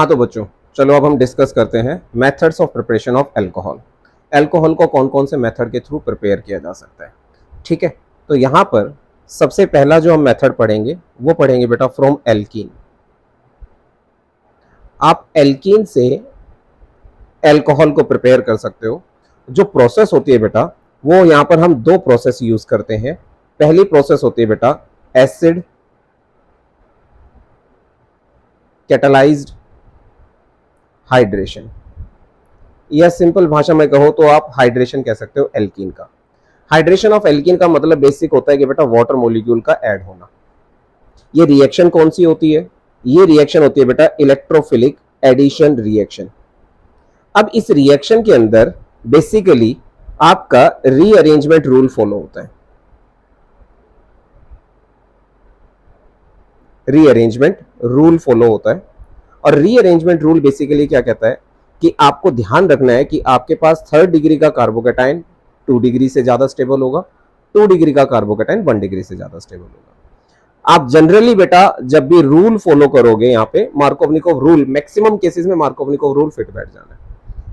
हाँ तो बच्चों, चलो अब हम डिस्कस करते हैं methods of preparation of alcohol. Alcohol को कौन कौन से मेथड के थ्रू प्रिपेयर किया जा सकता है। ठीक है, तो यहाँ पर सबसे पहला जो हम मेथड पढ़ेंगे वो पढ़ेंगे बेटा फ्रॉम एल्कीन। आप एल्कीन से अल्कोहल को प्रिपेयर कर सकते हो। जो प्रोसेस होती है बेटा, वो यहाँ पर हम दो प्रोसेस यूज करते हैं। पहली प्रोसेस होती है बेटा एसिड कैटालाइज्ड हाइड्रेशन, या सिंपल भाषा में कहो तो आप हाइड्रेशन कह सकते हो एल्कीन का। हाइड्रेशन ऑफ एल्कीन का मतलब बेसिक होता है कि बेटा वाटर मॉलिक्यूल का ऐड होना। ये रिएक्शन कौन सी होती है? ये रिएक्शन होती है बेटा इलेक्ट्रोफिलिक एडिशन रिएक्शन। अब इस रिएक्शन के अंदर बेसिकली आपका रीअरेंजमेंट रूल फॉलो होता है। रीअरेंजमेंट रूल फॉलो होता है, और रीअरेंजमेंट रूल बेसिकली क्या कहता है कि आपको ध्यान रखना है कि आपके पास 3rd डिग्री का कार्बोकेटाइन 2 डिग्री से ज्यादा स्टेबल होगा, 2 डिग्री का कार्बोकेटाइन 1 डिग्री से ज्यादा स्टेबल होगा। आप जनरली बेटा जब भी रूल फॉलो करोगे, यहाँ पे मार्कोवनिकोव रूल, मैक्सिमम केसेस में मार्कोवनिकोव रूल फिट बैठ जाना है।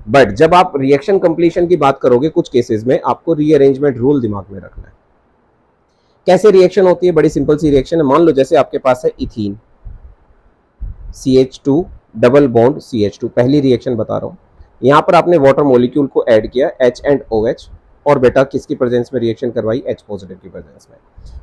बट जब आप रिएक्शन कंप्लीशन की बात करोगे, कुछ केसेस में आपको रीअरेंजमेंट रूल दिमाग में रखना है। कैसे रिएक्शन होती है? बड़ी सिंपल सी रिएक्शन है। मान लो जैसे आपके पास है ethene CH2 double bond CH2, पहली रिएक्शन बता रहा हूं। यहां पर आपने वाटर मॉलिक्यूल को ऐड किया H एंड OH, और बेटा किसकी प्रेजेंस में रिएक्शन करवाई? H पॉजिटिव की प्रेजेंस में।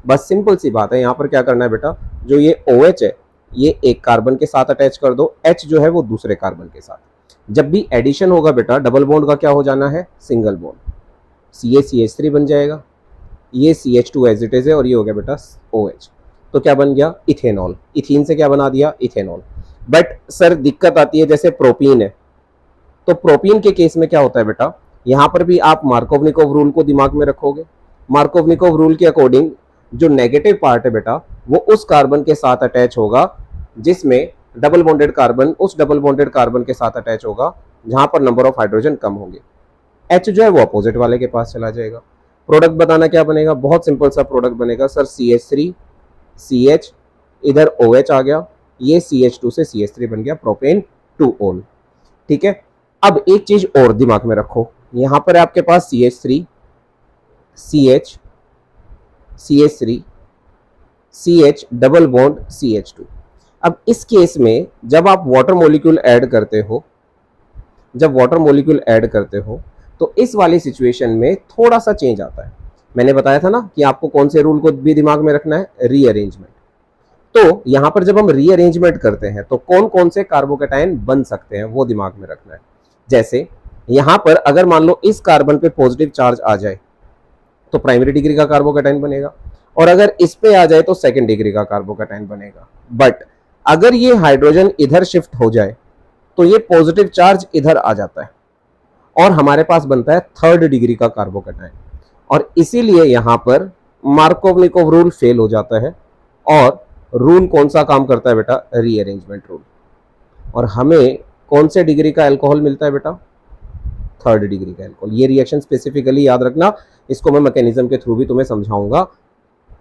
बस सिंपल सी बात है। यहां पर क्या करना है बेटा, जो ये OH है ये एक कार्बन के साथ अटैच कर दो, H जो है वो दूसरे कार्बन के साथ। जब भी एडिशन होगा बेटा, डबल बॉन्ड का क्या हो जाना है? सिंगल बॉन्ड, CH3 बन जाएगा। ये CH2 एज इट इज है, और ये हो गया बेटा OH। तो क्या बन गया? इथेनॉल। इथीन से क्या बना दिया? इथेनॉल। बट सर दिक्कत आती है, जैसे प्रोपीन है, तो प्रोपीन के केस में क्या होता है बेटा, यहां पर भी आप मार्कोवनिकोव रूल को दिमाग में रखोगे। मार्कोवनिकोव रूल के अकॉर्डिंग जो नेगेटिव पार्ट है बेटा, वो उस कार्बन के साथ अटैच होगा जिसमें डबल बॉन्डेड कार्बन उस डबल बॉन्डेड कार्बन के साथ अटैच होगा जहां पर नंबर ऑफ हाइड्रोजन कम होंगे। H जो है वो अपोजिट वाले के पास चला जाएगा। प्रोडक्ट बताना क्या बनेगा? बहुत सिंपल सा प्रोडक्ट बनेगा सर, CH3 CH, इधर OH आ गया, ये CH2 से CH3 बन गया प्रोपेन 2-ol। ठीक है, अब एक चीज और दिमाग में रखो, यहां पर आपके पास CH3 CH CH3 CH double bond CH2। अब इस केस में जब आप वाटर मॉलिक्यूल ऐड करते हो, जब वाटर मॉलिक्यूल ऐड करते हो तो इस वाली सिचुएशन में थोड़ा सा चेंज आता है। मैंने बताया था ना कि आपको कौन से रूल को भी दिमाग में रखना है? रीअरेंजमेंट। तो यहां पर जब हम रीअरेंजमेंट करते हैं तो कौन कौन से कार्बोकेटाइन बन सकते हैं वो दिमाग में रखना है। जैसे यहां पर अगर मान लो इस कार्बन पे पॉजिटिव चार्ज आ जाए तो प्राइमरी डिग्री का कार्बोकेटाइन बनेगा, और अगर इस पे आ जाए तो सेकेंड डिग्री का कार्बोकेटाइन बनेगा। बट अगर ये हाइड्रोजन इधर शिफ्ट हो जाए तो ये पॉजिटिव चार्ज इधर आ जाता है और हमारे पास बनता है 3rd डिग्री का कार्बोकेटाइन, और इसीलिए यहां पर मार्कोवनिकोव रूल फेल हो जाता है। और रूल कौन सा काम करता है बेटा? Rearrangement rule. और हमें कौन से डिग्री का अल्कोहल मिलता है बेटा? 3rd डिग्री का अल्कोहल। ये रिएक्शन स्पेसिफिकली याद रखना, इसको मैं मैकेनिज्म के थ्रू भी तुम्हें समझाऊंगा।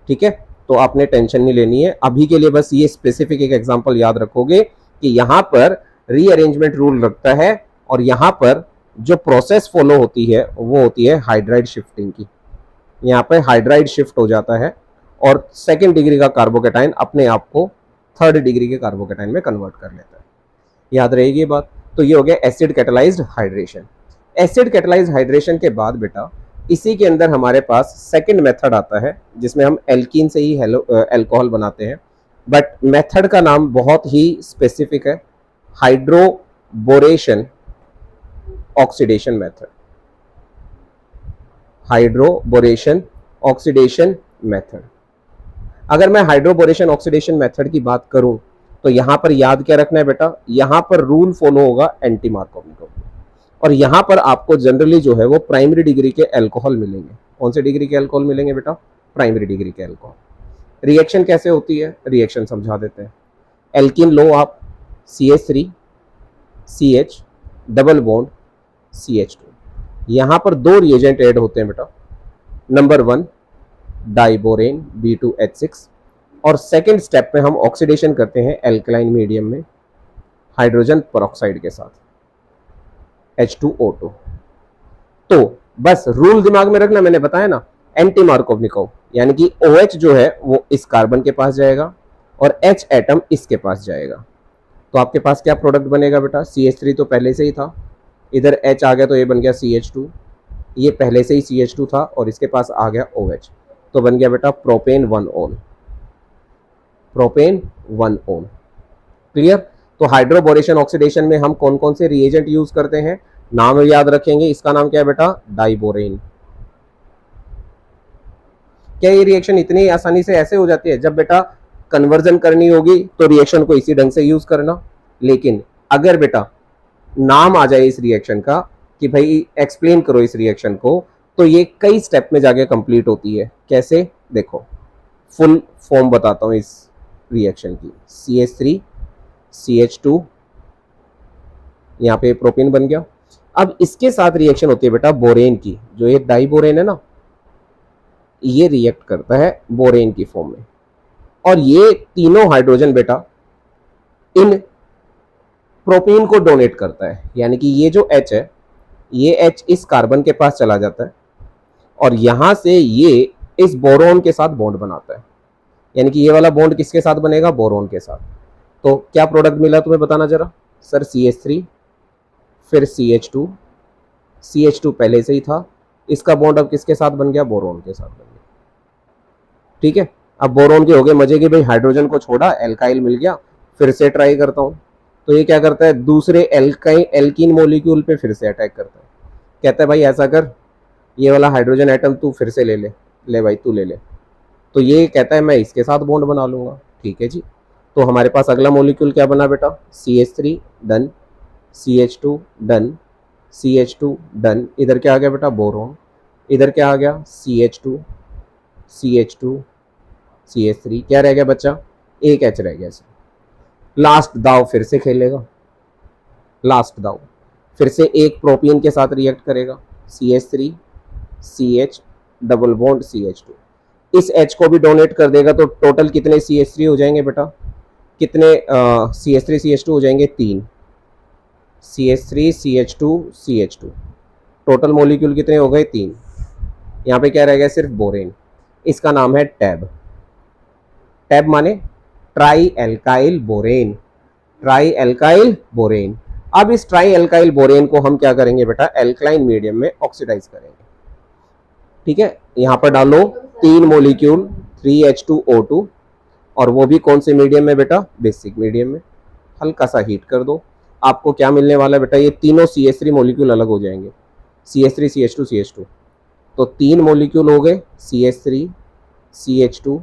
ठीक है, तो आपने टेंशन नहीं लेनी है अभी के लिए, बस ये स्पेसिफिक एक एग्जांपल याद रखोगे कि यहां पर रीअरेंजमेंट रूल रखता है, और यहां पर जो प्रोसेस फॉलो होती है वो होती है हाइड्राइड शिफ्टिंग की। यहाँ पे हाइड्राइड शिफ्ट हो जाता है और सेकेंड डिग्री का कार्बोकेटाइन अपने आप को 3rd डिग्री के कार्बोकेटाइन में कन्वर्ट कर लेता है। याद रहेगी ये बात। तो ये हो गया acid catalysed hydration. Acid catalysed hydration के बाद बेटा इसी के अंदर हमारे पास सेकेंड मेथड आता है जिसमें हम एल्कीन से ही अल्कोहल बनाते हैं। बट मेथड का नाम बहुत ही स्पेसिफिक है, hydroboration oxidation method. Hydroboration oxidation method. अगर मैं हाइड्रोबोरेशन ऑक्सीडेशन मेथड की बात करूं तो यहां पर याद क्या रखना है बेटा? यहां पर रूल फॉलो होगा एंटी मार्कोवनिकोव, और यहां पर आपको जनरली जो है वो प्राइमरी डिग्री के अल्कोहल मिलेंगे। कौन से डिग्री के अल्कोहल मिलेंगे बेटा? प्राइमरी डिग्री के अल्कोहल। रिएक्शन कैसे होती है? रिएक्शन समझा देते हैं। एल्कीन लो आप, CH3 CH double bond CH2। यहां पर दो रिएजेंट ऐड होते हैं बेटा। नंबर 1 डाइबोरेन B2H6, और सेकेंड स्टेप पे हम ऑक्सीडेशन करते हैं एल्कलाइन मीडियम में हाइड्रोजन पेरोक्साइड के साथ H2O2। तो बस रूल दिमाग में रखना, मैंने बताया ना, एंटी मार्कोवनिकोव, यानी कि OH जो है वो इस कार्बन के पास जाएगा और H एटम इसके पास जाएगा। तो आपके पास क्या प्रोडक्ट बनेगा बेटा? CH3 तो पहले से ही था, इधर H आ गया तो ये बन गया CH2, ये पहले से ही CH2 था और इसके पास आ गया OH, तो बन गया बेटा propane 1 own, propane 1 own. Clear? तो हाइड्रोबोरेशन ऑक्सीडेशन में हम कौन कौन से रिएजेंट यूज करते हैं, नाम याद रखेंगे। इसका नाम क्या है बेटा? डाइबोरेन। क्या ये रिएक्शन इतनी आसानी से ऐसे हो जाती है? जब बेटा कन्वर्जन करनी होगी तो रिएक्शन को इसी ढंग से यूज करना, लेकिन अगर बेटा नाम आ जाए इस रिएक्शन का कि भाई एक्सप्लेन करो इस रिएक्शन को, तो ये कई स्टेप में जाके कंप्लीट होती है। कैसे? देखो, फुल फॉर्म बताता हूं इस रिएक्शन की। CH3 CH2, यहाँ पे प्रोपेन बन गया। अब इसके साथ रिएक्शन होती है बेटा बोरेन की, जो ये डाइबोरेन है ना, ये रिएक्ट करता है बोरेन की फॉर्म में, और ये तीनों हाइड्रोजन बेटा इन प्रोपेन को डोनेट करता है। यानी कि ये जो H है, ये H इस कार्बन के पास चला जाता है और यहां से ये इस बोरोन के साथ बॉन्ड बनाता है। यानी कि ये वाला बॉन्ड किसके साथ बनेगा? बोरोन के साथ। तो क्या प्रोडक्ट मिला तुम्हें, बताना जरा। सर CH3, फिर CH2, CH2 पहले से ही था, इसका बॉन्ड अब किसके साथ बन गया? बोरोन के साथ बन गया। ठीक है, अब बोरोन के हो गए मजे की, भाई हाइड्रोजन को छोड़ा, एल्काइल मिल गया, फिर से ट्राई करता हूं। तो ये क्या करता है? दूसरे एल्कीन मोलिक्यूल पे फिर से अटैक करता है। कहता है भाई ऐसा कर, ये वाला हाइड्रोजन एटम तू फिर से ले ले, ले भाई तू ले ले। तो ये कहता है मैं इसके साथ बॉन्ड बना लूंगा। ठीक है जी, तो हमारे पास अगला मोलिक्यूल क्या बना बेटा? CH3 done, CH2 done, CH2 done. इधर क्या आ गया बेटा? बोरोन। इधर क्या आ गया? CH2 CH2 CH3। क्या रह गया बच्चा? एक H रह गया। लास्ट दाव फिर से खेलेगा, लास्ट दाव फिर से एक प्रोपीन के साथ रिएक्ट करेगा, CH3 CH double bond CH2, इस H को भी डोनेट कर देगा। तो टोटल कितने CH3 हो जाएंगे बेटा? कितने CH3 CH2 हो जाएंगे? 3 CH3 CH2 CH2। Total molecule कितने हो गए? 3। यहाँ पे क्या रह गया? सिर्फ बोरेन। इसका नाम है टैब। टैब माने try alkyl borane, try alkyl borane. अब इस ट्राई एल्काइल बोरेन को हम क्या करेंगे बेटा? एल्कलाइन मीडियम में ऑक्सीडाइज करेंगे। ठीक है, यहां पर डालो 3 मोलिक्यूल 3H2O2, और वो भी कौन से मीडियम में बेटा? बेसिक मीडियम में। हल्का सा हीट कर दो, आपको क्या मिलने वाला है बेटा? ये तीनों CH3 मोलिक्यूल अलग हो जाएंगे, CH3 CH2 CH2। तो 3 मोलिक्यूल हो गए, CH3 CH2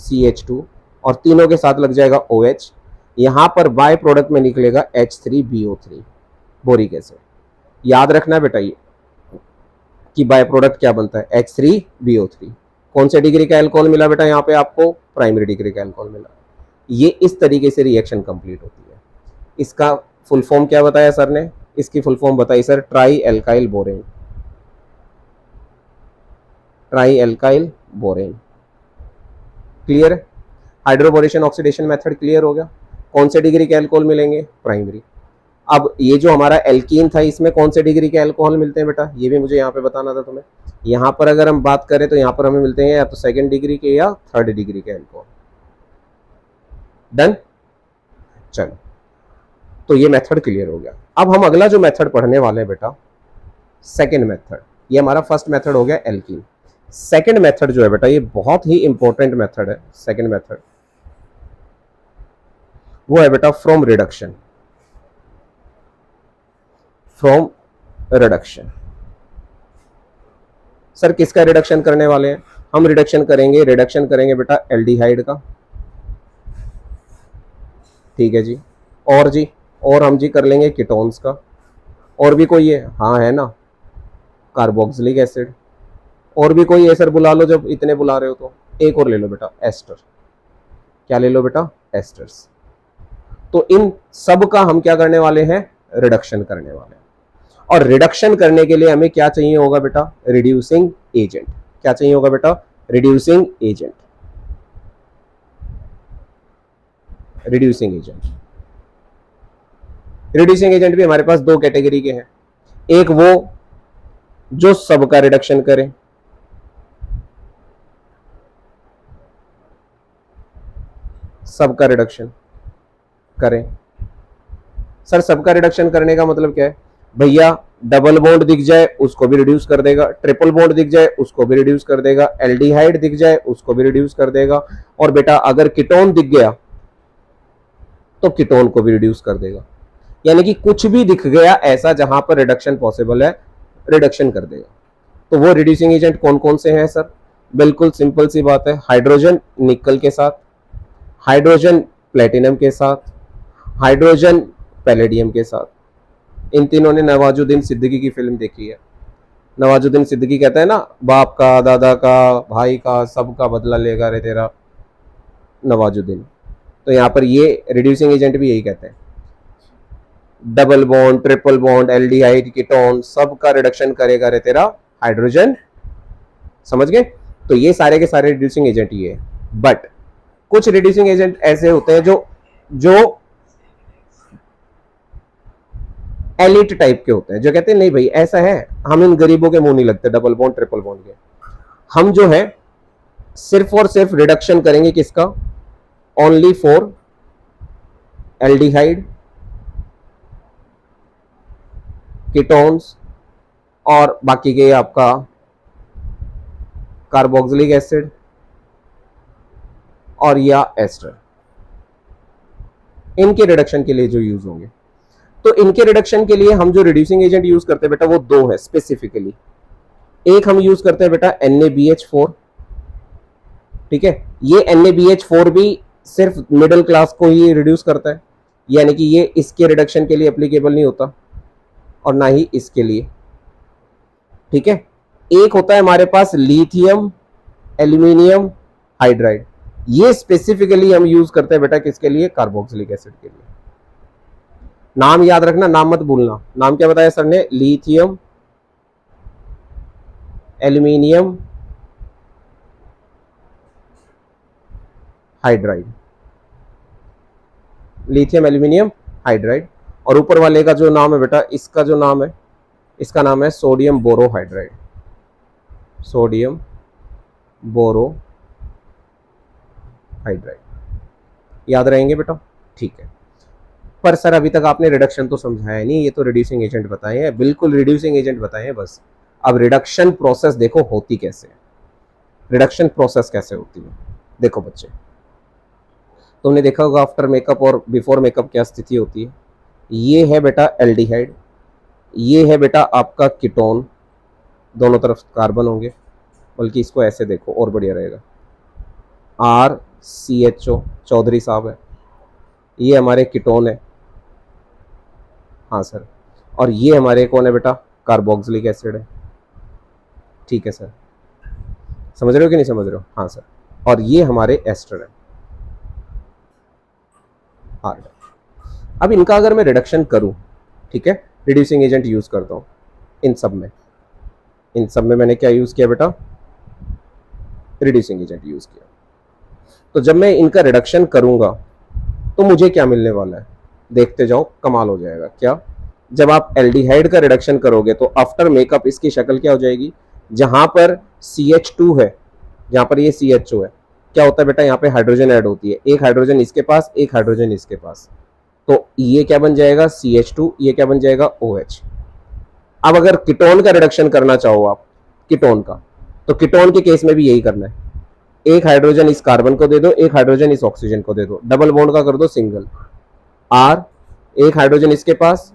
CH2, और तीनों के साथ लग जाएगा OH। यहां पर बाय प्रोडक्ट में निकलेगा H3BO3, बोरिक एसिड। याद रखना बेटा ये कि बाय प्रोडक्ट क्या बनता है? H3BO3। कौन से डिग्री का अल्कोहल मिला बेटा? यहाँ पे आपको प्राइमरी डिग्री का अल्कोहल मिला। ये इस तरीके से रिएक्शन कंप्लीट होती है। इसका फुल फॉर्म क्या बताया सर ने? इसकी फुल फॉर्म बताई sir, try alkyl borane, try alkyl borane. Clear है? हाइड्रोबोरेशन ऑक्सीडेशन मेथड क्लियर हो गया। कौन से डिग्री के अल्कोहल मिलेंगे? प्राइमरी। अब ये जो हमारा एल्कीन था, इसमें कौन से डिग्री के अल्कोहल मिलते हैं बेटा? ये भी मुझे यहाँ पे बताना था तुम्हें। यहाँ पर अगर हम बात करें तो यहाँ पर हमें मिलते हैं या तो सेकंड डिग्री के या थर्ड डिग्री के अल्कोहल। डन? चलो, तो ये मेथड क्लियर हो गया। अब हम अगला जो मेथड पढ़ने वाले हैं बेटा, सेकेंड मेथड। ये हमारा फर्स्ट मेथड हो गया एल्कीन। सेकेंड मेथड जो है बेटा, ये बहुत ही इंपॉर्टेंट मेथड है। सेकेंड मेथड वो है बेटा from reduction, from reduction. Sir किसका रिडक्शन करने वाले हैं? हम रिडक्शन करेंगे बेटा एल्डिहाइड का। ठीक है जी, और जी, और हम जी कर लेंगे कीटोन्स का। और भी कोई है? हाँ है ना, कार्बोक्सिलिक एसिड। और भी कोई है सर? बुला लो, जब इतने बुला रहे हो तो एक और ले लो बेटा, एस्टर। क्या ले लो बेटा? एस्टर्स। तो इन सब का हम क्या करने वाले हैं? रिडक्शन करने वाले हैं। और रिडक्शन करने के लिए हमें क्या चाहिए होगा बेटा? Reducing agent. क्या चाहिए होगा बेटा? Reducing agent, reducing agent. Reducing agent भी हमारे पास दो कैटेगरी के हैं, एक वो जो सबका रिडक्शन करे, सबका रिडक्शन करें। सर सबका रिडक्शन करने का मतलब क्या है भैया, डबल बॉन्ड दिख जाए उसको भी रिड्यूस कर देगा, ट्रिपल बॉन्ड दिख जाए उसको भी रिड्यूस कर देगा, एल्डिहाइड दिख जाए उसको भी रिड्यूस कर देगा, और बेटा अगर कीटोन दिख गया तो कीटोन को भी रिड्यूस कर देगा। यानी कि कुछ भी दिख गया ऐसा जहां पर रिडक्शन पॉसिबल है, रिडक्शन कर देगा। तो वो रिड्यूसिंग एजेंट कौन कौन से हैं सर? बिल्कुल सिंपल सी बात है, हाइड्रोजन निकल के साथ, हाइड्रोजन प्लेटिनम के साथ, हाइड्रोजन पैलेडियम के साथ। इन तीनों ने नवाजुद्दीन सिद्दीकी की फिल्म देखी है। नवाजुद्दीन सिद्दीकी कहता है ना, बाप का, दादा का, भाई का, सबका बदला लेगा रे तेरा नवाजुद्दीन। तो यहाँ पर ये रिड्यूसिंग एजेंट भी यही कहते हैं, double bond, triple bond, aldehyde, ketone, सबका रिडक्शन करेगा रे तेरा हाइड्रोजन। समझ गए? तो ये सारे के सारे रिड्यूसिंग एजेंट ये है। बट कुछ रिड्यूसिंग एजेंट ऐसे होते हैं जो एलिट टाइप के होते हैं, जो कहते हैं नहीं भाई ऐसा है, हम इन गरीबों के मुंह नहीं लगते डबल बॉन्ड ट्रिपल बॉन्ड के, हम जो है सिर्फ और सिर्फ रिडक्शन करेंगे किसका? ओनली फॉर एल्डिहाइड, कीटोन्स और बाकी के आपका कार्बोक्सिलिक एसिड और या एस्टर, इनके रिडक्शन के लिए जो यूज होंगे। तो इनके रिडक्शन के लिए हम जो रिड्यूसिंग एजेंट यूज करते हैं बेटा वो दो है स्पेसिफिकली। एक हम यूज करते हैं बेटा NaBH4, ठीक है। ये NaBH4 भी सिर्फ मिडिल क्लास को ही रिड्यूस करता है, यानी कि ये इसके रिडक्शन के लिए एप्लीकेबल नहीं होता और ना ही इसके लिए, ठीक है। एक होता है हमारे पास लिथियम एल्यूमिनियम हाइड्राइड, ये स्पेसिफिकली हम यूज करते हैं बेटा किसके लिए? कार्बोक्सिलिक एसिड के लिए। नाम याद रखना, नाम मत भूलना। नाम क्या बताया सर ने? Lithium aluminium hydride, lithium aluminium hydride. और ऊपर वाले का जो नाम है बेटा, इसका जो नाम है, इसका नाम है सोडियम बोरोहाइड्राइड, सोडियम बोरोहाइड्राइड। याद रहेंगे बेटा? ठीक है। पर सर अभी तक आपने रिडक्शन तो समझाया नहीं, ये तो रिड्यूसिंग एजेंट बताए हैं, बिल्कुल रिड्यूसिंग एजेंट बताए हैं बस। अब रिडक्शन प्रोसेस देखो होती कैसे है, रिडक्शन प्रोसेस कैसे होती है। देखो बच्चे, तुमने देखा होगा आफ्टर मेकअप और बिफोर मेकअप क्या स्थिति होती है। ये है बेटा एल्डिहाइड, ये है बेटा आपका कीटोन, दोनों तरफ कार्बन होंगे, बल्कि इसको ऐसे देखो और बढ़िया रहेगा, RCHO, चौधरी साहब है, ये हमारे कीटोन है, हाँ सर। और ये हमारे कौन है बेटा? कार्बोक्सिलिक एसिड है, ठीक है सर। समझ रहे हो कि नहीं समझ रहे हो? हाँ सर। और ये हमारे एस्टर है, आर। अब इनका अगर मैं रिडक्शन करूं, ठीक है, रिड्यूसिंग एजेंट यूज करता हूं इन सब में मैंने क्या यूज किया बेटा? रिड्यूसिंग एजेंट यूज किया। तो जब मैं इनका रिडक्शन करूंगा तो मुझे क्या मिलने वाला है? देखते जाओ, कमाल हो जाएगा। क्या? जब आप एल्डिहाइड का रिडक्शन करोगे तो आफ्टर मेकअप इसकी शक्ल क्या हो जाएगी? जहां पर CH2 है, जहां पर ये CHO है, क्या होता है बेटा? यहाँ पे हाइड्रोजन ऐड होती है, एक हाइड्रोजन इसके पास, एक हाइड्रोजन इसके पास, तो ये क्या बन जाएगा? CH2, ये क्या बन जाएगा? OH। अब अगर कीटोन का रिडक्शन करना चाहो आप, कीटोन का, तो कीटोन के केस में भी यही करना है, एक हाइड्रोजन इस कार्बन को दे दो, एक हाइड्रोजन इस ऑक्सीजन को दे दो, डबल बॉन्ड का कर दो सिंगल, R, एक हाइड्रोजन इसके पास,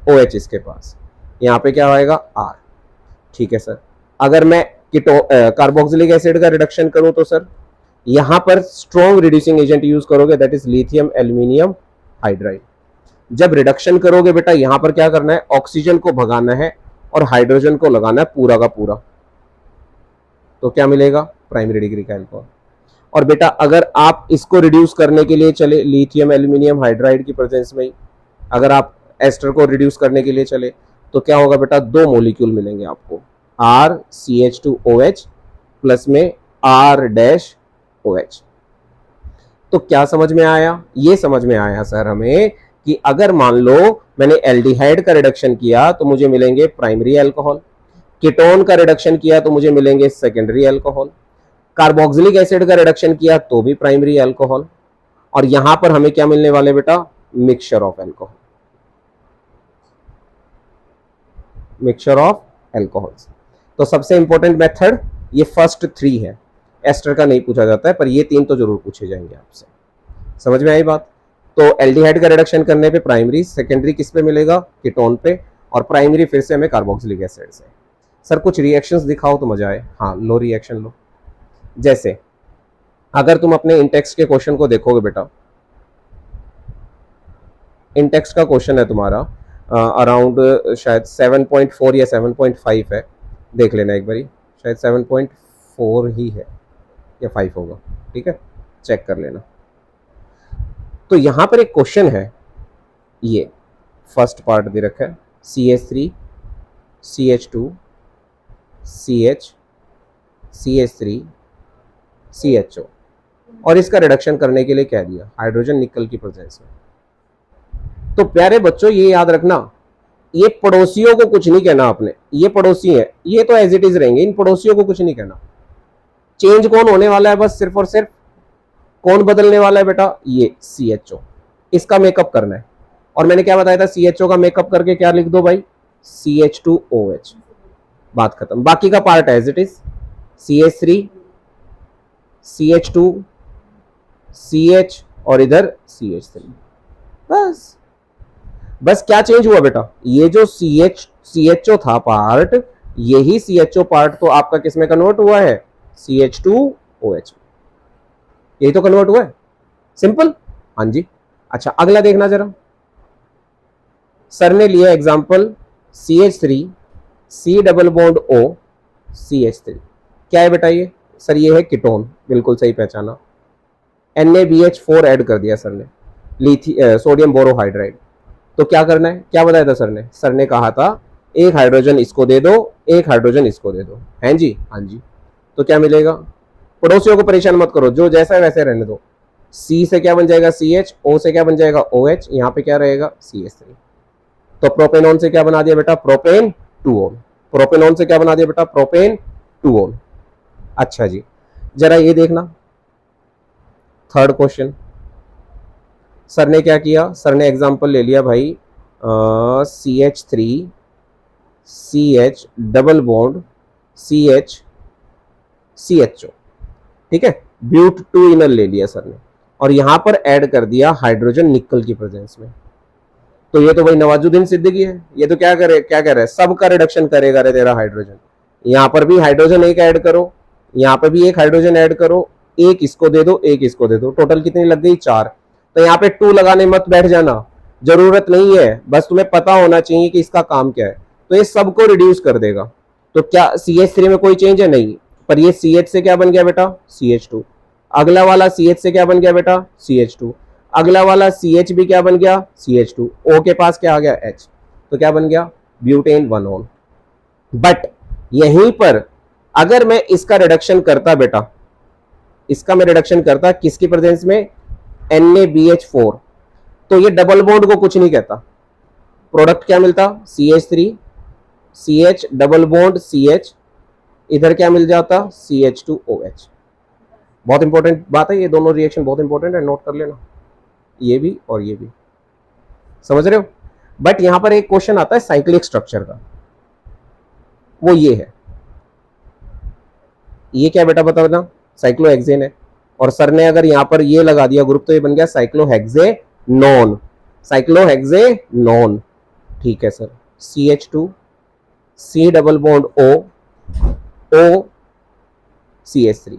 OH इसके पास, यहाँ पे क्या आएगा? R, ठीक है सर। अगर मैं कार्बोक्सिलिक एसिड का रिडक्शन करूं तो सर यहां पर स्ट्रॉन्ग रिड्यूसिंग एजेंट यूज करोगे, that is lithium aluminium hydride. जब रिडक्शन करोगे बेटा यहां पर क्या करना है? ऑक्सीजन को भगाना है और हाइड्रोजन को लगाना है पूरा का पूरा, तो क्या मिलेगा? प्राइमरी डिग्री का अल्कोहल। और बेटा अगर आप इसको रिड्यूस करने के लिए चले, लिथियम एल्यूमिनियम हाइड्राइड की प्रेजेंस में ही अगर आप एस्टर को रिड्यूस करने के लिए चले, तो क्या होगा बेटा? दो मॉलिक्यूल मिलेंगे आपको, RCH2OH प्लस में R-OH। तो क्या समझ में आया? ये समझ में आया सर हमें कि अगर मान लो मैंने एल्डिहाइड का रिडक्शन किया तो मुझे मिलेंगे प्राइमरी अल्कोहल, कीटोन का रिडक्शन किया तो मुझे मिलेंगे सेकेंडरी अल्कोहल, कार्बोक्सिलिक एसिड का रिडक्शन किया तो भी प्राइमरी अल्कोहल, और यहां पर हमें क्या मिलने वाले बेटा, mixture of alcohol, mixture of alcohols. तो सबसे इंपॉर्टेंट मेथड ये फर्स्ट 3 है, एस्टर का नहीं पूछा जाता है, पर ये 3 तो जरूर पूछे जाएंगे आपसे। समझ में आई बात? तो एल्डिहाइड का रिडक्शन करने पे प्राइमरी, सेकेंडरी किस पे मिलेगा, कीटोन पे, और प्राइमरी फिर से हमें कार्बोक्सिलिक एसिड से। सर कुछ रिएक्शंस दिखाओ तो मजा आए। हाँ लो रिएक्शन लो। जैसे अगर तुम अपने इंटेक्स के क्वेश्चन को देखोगे बेटा, इंटेक्स का क्वेश्चन है तुम्हारा अराउंड शायद 7.4 या 7.5 है, देख लेना एक बारी, शायद 7.4 ही है या 5 होगा, ठीक है, चेक कर लेना। तो यहां पर एक क्वेश्चन है, ये फर्स्ट पार्ट दे रखा है, CH3 CH2 CH CH3 CHO, और इसका रिडक्शन करने के लिए क्या दिया, हाइड्रोजन निकल की प्रेजेंस में। तो प्यारे बच्चों ये याद रखना, ये पड़ोसियों को कुछ नहीं कहना आपने, ये पड़ोसी है, ये तो एज इट इज रहेंगे, इन पड़ोसियों को कुछ नहीं कहना। चेंज कौन होने वाला है, बस सिर्फ और सिर्फ कौन बदलने वाला है बेटा, ये CHO, इसका मेकअप करना है। और मैंने क्या बताया था, CHO का मेकअप करके क्या लिख दो भाई, CH2OH, बात खत्म। बाकी का part as it is, CH3 CH2 CH और इधर CH3, बस। बस क्या चेंज हुआ बेटा, ये जो CHO था पार्ट, यही CHO पार्ट तो आपका किसमें कन्वर्ट हुआ है, CH2OH, यही तो कन्वर्ट हुआ है, सिंपल। हाँ जी। अच्छा अगला देखना जरा, सर ने लिया example CH3 C double bond O CH3, क्या है बेटा ये, सर ये है कीटोन, बिल्कुल सही पहचाना। NaBH4 ऐड कर दिया सर ने, सोडियम बोरोहाइड्राइड। तो क्या करना है, क्या बताया था सर ने, सर ने कहा था एक हाइड्रोजन इसको दे दो, एक हाइड्रोजन इसको दे दो, हैं जी, हाँ जी। तो क्या मिलेगा, पड़ोसियों को परेशान मत करो, जो जैसा है वैसे रहने दो। C से क्या बन जाएगा CH, O से क्या बन जाएगा OH, यहाँ पे क्या रहेगा CH3। तो प्रोपेनॉन से क्या बना दिया बेटा, प्रोपेन 2-ओन, प्रोपेनॉन से क्या बना दिया बेटा, प्रोपेन 2-ओन। अच्छा जी, जरा ये देखना थर्ड क्वेश्चन, सर ने क्या किया, सर ने एग्जांपल ले लिया भाई CH3 CH double bond CH CHO, ठीक है, ब्यूट 2 इनर ले लिया सर ने, और यहां पर ऐड कर दिया हाइड्रोजन निकल की प्रेजेंस में। तो ये तो भाई नवाजुद्दीन सिद्दीकी है, ये तो क्या करे, क्या कह रहा है, सबका रिडक्शन करेगा रे तेरा हाइड्रोजन। यहां पर भी हाइड्रोजन एक ऐड करो, यहां पर भी एक हाइड्रोजन ऐड करो, एक इसको दे दो, एक इसको दे दो, टोटल कितनी लग गई, 4। तो यहाँ पे 2 लगाने मत बैठ जाना, जरूरत नहीं है, बस तुम्हें पता होना चाहिए कि इसका काम क्या है। तो ये सबको रिड्यूस कर देगा। तो क्या CH3 में कोई चेंज है, नहीं, पर ये CH से क्या बन गया बेटा, CH2। अगला वाला CH से क्या बन गया बेटा, CH2। अगला वाला CH भी क्या बन गया, CH2। O के पास क्या आ गया, H, तो क्या बन गया, ब्यूटेन 1-ओन। बट यहीं पर अगर मैं इसका रिडक्शन करता बेटा, इसका मैं रिडक्शन करता किसकी प्रेजेंस में, NaBH4, तो ये डबल बॉन्ड को कुछ नहीं कहता, प्रोडक्ट क्या मिलता, CH3 CH double bond CH, इधर क्या मिल जाता, CH2OH। बहुत इंपॉर्टेंट बात है, ये दोनों रिएक्शन बहुत इंपॉर्टेंट है, नोट कर लेना, ये भी और ये भी, समझ रहे हो। बट यहां पर एक क्वेश्चन आता है साइक्लिक स्ट्रक्चर का, वो ये है, ये क्या बेटा बताना, साइक्लोहेक्सेन है, और सर ने अगर यहां पर ये लगा दिया ग्रुप तो ये बन गया साइक्लोहेक्सेनोन, साइक्लोहेक्सेनोन, ठीक है sir. CH2 C double bond O CH3।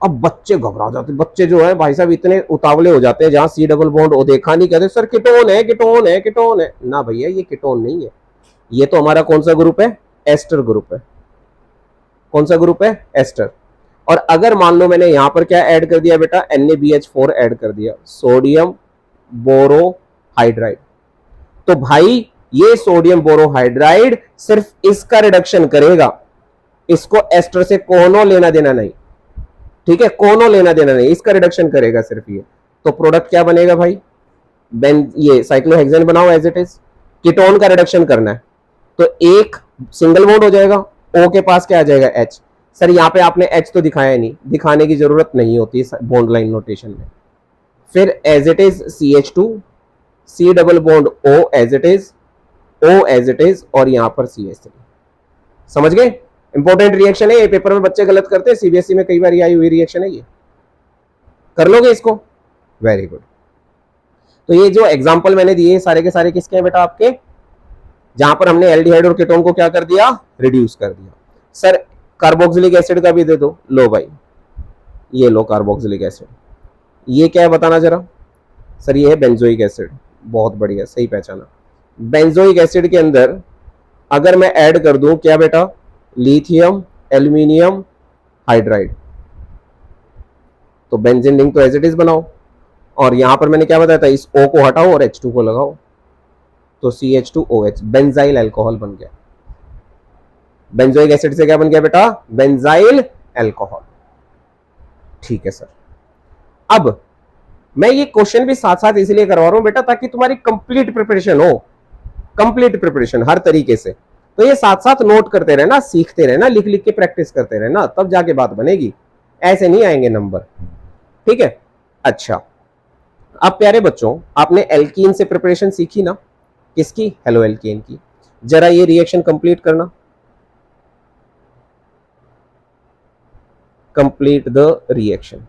अब बच्चे घबरा जाते, बच्चे जो है भाई साहब इतने उतावले हो जाते हैं, जहां C डबल बॉन्ड O देखा नहीं, कहते सर कीटोन है, कीटोन है, कीटोन है। ना भैया ये कीटोन नहीं है, ये तो हमारा कौन सा ग्रुप है, एस्टर ग्रुप है। कौन सा ग्रुप है, एस्टर। और अगर मान लो मैंने यहां पर क्या ऐड कर दिया बेटा, NaBH4 ऐड कर दिया, सोडियम बोरोहाइड्राइड, तो भाई ये सोडियम बोरोहाइड्राइड सिर्फ इसका रिडक्शन करेगा, इसको एस्टर से कोनो लेना देना नहीं, ठीक है, कोनो लेना देना नहीं, इसका रिडक्शन करेगा सिर्फ ये। तो प्रोडक्ट क्या बनेगा भाई, बेन ये साइक्लोहेक्सेन बनाओ एज इट इज, कीटोन का रिडक्शन करना है तो एक सिंगल बॉन्ड हो जाएगा, ओ के पास क्या आ जाएगा एच। सर यहाँ पे आपने एच तो दिखाया नहीं, दिखाने की जरूरत नहीं होती बॉन्ड लाइन नोटेशन में। फिर as it is C H two, C double bond O as it is, O as it is, और यहां पर सी एच थ्री। समझ गए? इंपॉर्टेंट रिएक्शन है ये, पेपर में बच्चे गलत करते हैं, सीबीएसई में कई बार ये आई हुई रिएक्शन है ये। कर लोगे इसको? Very good. तो ये जो एग्जांपल मैंने दिए सारे के सारे किसके हैं बेटा आपके, जहां पर हमने एल्डिहाइड और कीटोन को क्या कर दिया, रिड्यूस कर दिया। सर कार्बोक्सिलिक एसिड का भी दे दो, लो भाई ये लो कार्बोक्सिलिक एसिड, ये क्या है बताना जरा। सर ये है बेंजोइक एसिड, बहुत बढ़िया सही पहचाना। बेंजोइक एसिड के अंदर अगर मैं ऐड कर दूं क्या बेटा, लिथियम एल्यूमिनियम हाइड्राइड, तो बेंजीन रिंग तो एज इट इज बनाओ, और यहां पर मैंने क्या बताया था, इस O को हटाओ और H2 को लगाओ, तो CH2OH बेंजाइल अल्कोहल बन गया। बेंजोइक एसिड से क्या बन गया बेटा, बेंजाइल अल्कोहल। ठीक है सर। अब मैं ये क्वेश्चन भी साथ साथ इसलिए करवा रहा हूं बेटा ताकि तुम्हारी कंप्लीट प्रिपरेशन हो, कंप्लीट प्रिपरेशन हर तरीके से। तो ये साथ साथ नोट करते रहना, सीखते रहना, लिख लिख के प्रैक्टिस करते रहना, तब जाके बात बनेगी, ऐसे नहीं आएंगे नंबर। ठीक है। अच्छा अब प्यारे बच्चों आपने एल्कीन से प्रिपरेशन सीखी ना, किसकी, हेलो एल्कीन की। जरा ये रिएक्शन कंप्लीट करना, कंप्लीट द रिएक्शन।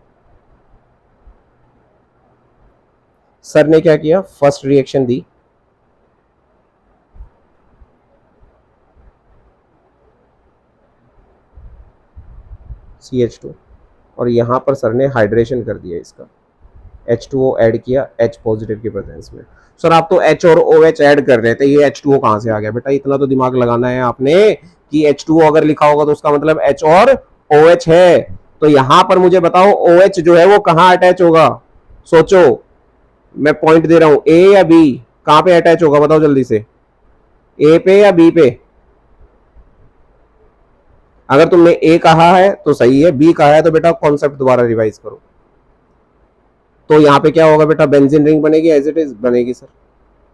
सर ने क्या किया, फर्स्ट रिएक्शन दी, CH2, और यहां पर सर ने हाइड्रेशन कर दिया इसका, H2O ऐड किया H पॉजिटिव की प्रेजेंस में। सर आप तो H और OH ऐड कर रहे थे, ये H2O कहां से आ गया बेटा, इतना तो दिमाग लगाना है आपने कि H2O अगर लिखा होगा तो उसका मतलब H और OH है। तो यहां पर मुझे बताओ OH जो है वो कहां अटैच होगा, सोचो, मैं पॉइंट दे रहा हूं, ए या बी, कहां पे अटैच होगा बताओ जल्दी से, ए पे या बी पे। अगर तुमने ए कहा है तो सही है, बी कहा है तो बेटा कॉन्सेप्ट दोबारा रिवाइज करो। तो यहाँ पे क्या होगा बेटा, बेंजीन रिंग बनेगी एज इट इज बनेगी सर,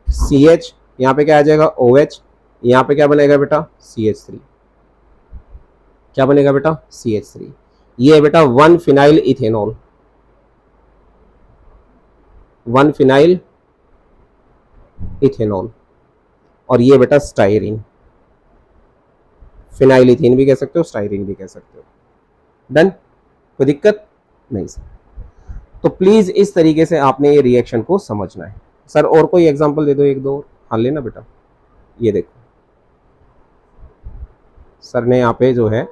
CH, यहाँ पे क्या आ जाएगा OH, यहाँ पे क्या बनेगा बेटा CH3, क्या बनेगा बेटा CH3। ये है बेटा 1 फिनाइल इथेनॉल, 1 फिनाइल इथेनॉल, और ये बेटा स्टाइरिन, फिनाइल इथीन भी कह सकते हो, स्टाइरिन भी कह सकते हो। डन, कोई दिक्कत नहीं सर। तो प्लीज इस तरीके से आपने ये रिएक्शन को समझना है। सर और कोई एग्जांपल दे दो, एक दो और। हाँ लेना बेटा, ये देखो सर ने यहाँ पे जो है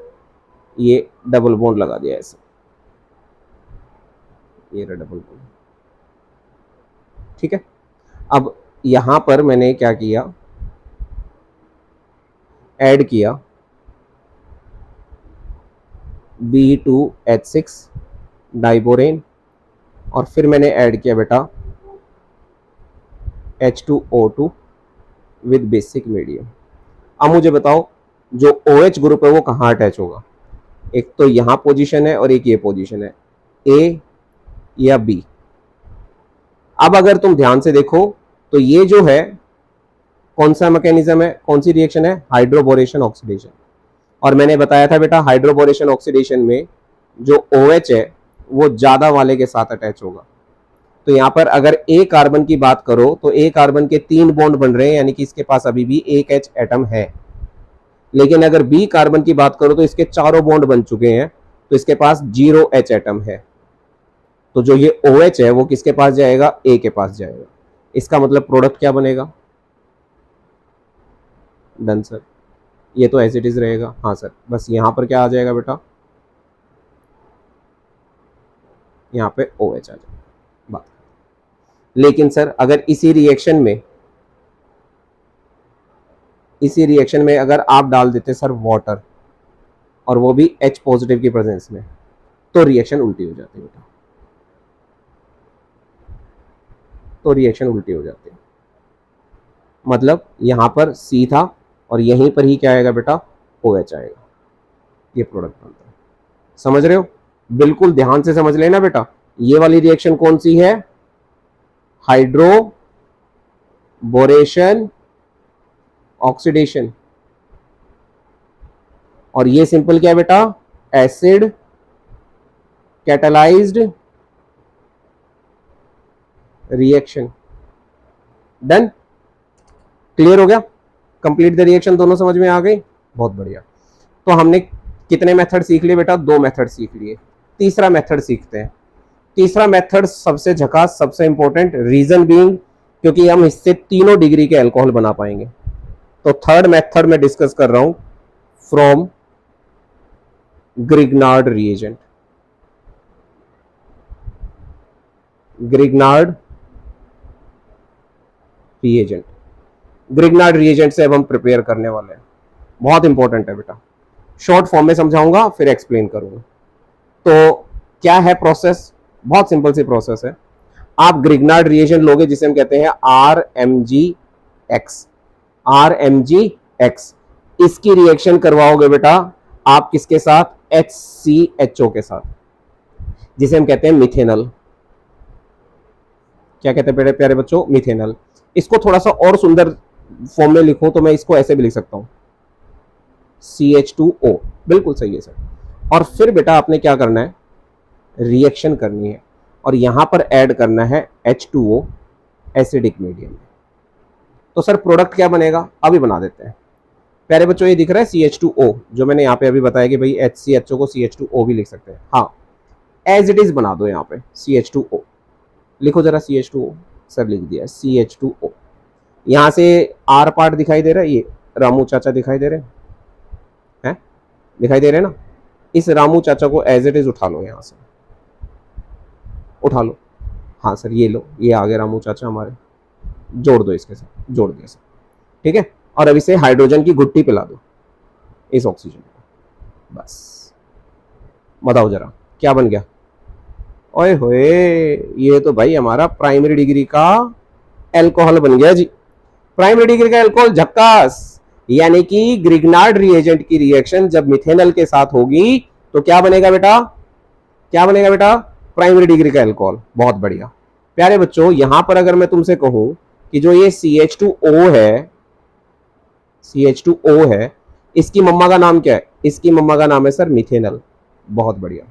ये डबल बॉन्ड लगा दिया ऐसे, ये डबल बॉन्ड, ठीक है। अब यहां पर मैंने क्या किया, ऐड किया B2H6 डाइबोरेन, और फिर मैंने ऐड किया बेटा H2O2 विद बेसिक मीडियम। अब मुझे बताओ जो OH ग्रुप है वो कहाँ अटैच होगा, एक तो यहां पोजीशन है और एक ये पोजीशन है, A या B। अब अगर तुम ध्यान से देखो तो ये जो है कौन सा मैकेनिज्म है, कौन सी रिएक्शन है, हाइड्रोबोरेशन ऑक्सीडेशन। और मैंने बताया था बेटा हाइड्रोबोरेशन ऑक्सीडेशन में जो OH है वो ज्यादा वाले के साथ अटैच होगा। तो यहां पर अगर A कार्बन की बात करो तो A कार्बन के 3 बॉन्ड बन रहे हैं, यानी कि इसके पास अभी भी एक H एटम है। लेकिन अगर B कार्बन की बात करो तो इसके चारों बॉन्ड बन चुके हैं, तो इसके पास 0 H एटम है। तो जो ये OH है वो किसके पास जाएगा, A के पास जाएगा। इसका मतलब प्रोडक्ट क्या बनेगा, डन सर, ये तो एज इट इज रहेगा। हाँ सर, बस यहां पर क्या आ जाएगा बेटा, यहाँ पे OH आ जाएगा बात। लेकिन सर अगर इसी रिएक्शन में अगर आप डाल देते सर वाटर, और वो भी H पॉजिटिव की प्रेजेंस में, तो रिएक्शन उल्टी हो जाती है बेटा, तो रिएक्शन उल्टी हो जाती है। मतलब यहां पर C था और यहीं पर ही क्या आएगा बेटा, OH आएगा, ये प्रोडक्ट बनता है। समझ रहे हो, बिल्कुल ध्यान से समझ लेना बेटा। ये वाली रिएक्शन कौन सी है, हाइड्रो बोरेशन ऑक्सीडेशन, और ये सिंपल क्या है बेटा, acid catalysed reaction. Done, clear हो गया, कंप्लीट द रिएक्शन, दोनों समझ में आ गई, बहुत बढ़िया। तो हमने कितने मेथड सीख लिए बेटा, 2 मेथड सीख लिए। तीसरा मेथड सीखते हैं। तीसरा मेथड सबसे झकास, सबसे इंपॉर्टेंट, रीजन बीइंग क्योंकि हम इससे तीनों डिग्री के अल्कोहल बना पाएंगे। तो थर्ड मेथड में डिस्कस कर रहा हूं, from Grignard reagent. Grignard reagent, Grignard reagent से अब हम प्रिपेयर करने वाले हैं, बहुत इंपॉर्टेंट है बेटा। शॉर्ट फॉर्म में समझाऊंगा फिर एक्सप्लेन करूंगा। तो क्या है प्रोसेस, बहुत सिंपल सी प्रोसेस है। आप ग्रिग्नार्ड रिएजेंट लोगे जिसे हम कहते हैं RMgX, RMgX, इसकी रिएक्शन करवाओगे बेटा आप किसके साथ, HCHO के साथ, जिसे हम कहते हैं मिथेनल। क्या कहते हैं प्यारे बच्चों, मिथेनल। इसको थोड़ा सा और सुंदर फॉर्म में लिखूं तो मैं इसको ऐसे भी लिख सकता हूं, CH2O, बिल्कुल सही है सर। और फिर बेटा आपने क्या करना है, रिएक्शन करनी है और यहां पर ऐड करना है H2O एसिडिक मीडियम में। तो सर प्रोडक्ट क्या बनेगा, अभी बना देते हैं। प्यारे बच्चों ये दिख रहा है CH2O, जो मैंने यहाँ पे अभी बताया कि भाई HCHO को CH2O भी लिख सकते हैं। हाँ, एज इट इज बना दो, यहाँ पे CH2O लिखो जरा, CH2O सर लिख दिया CH2O। यहाँ से R पार्ट दिखाई दे रहा है, ये रामू चाचा दिखाई दे रहे हैं, दिखाई दे रहे हैं ना। इस रामू चाचा को एज इट इज उठा लो, यहाँ से उठा लो। हाँ सर ये लो, ये आ गए रामू चाचा हमारे, जोड़ दो इसके साथ, जोड़ दिया सर, ठीक है। और अब इसे हाइड्रोजन की घुट्टी पिला दो इस ऑक्सीजन को, बस बताओ जरा क्या बन गया। ओए होए, ये तो भाई हमारा प्राइमरी डिग्री का अल्कोहल बन गया जी, प्राइमरी डिग्री का अल्कोहल, झक्कास। यानी कि ग्रिग्नार्ड रिएजेंट की रिएक्शन जब मिथेनल के साथ होगी तो क्या बनेगा बेटा, क्या बनेगा बेटा, प्राइमरी डिग्री का अल्कोहल। बहुत बढ़िया प्यारे बच्चों, यहां पर अगर मैं तुमसे कहूं कि जो ये CH2O है, CH2O है, इसकी मम्मा का नाम क्या है, इसकी मम्मा का नाम है सर मिथेनल। बहुत बढ़िया।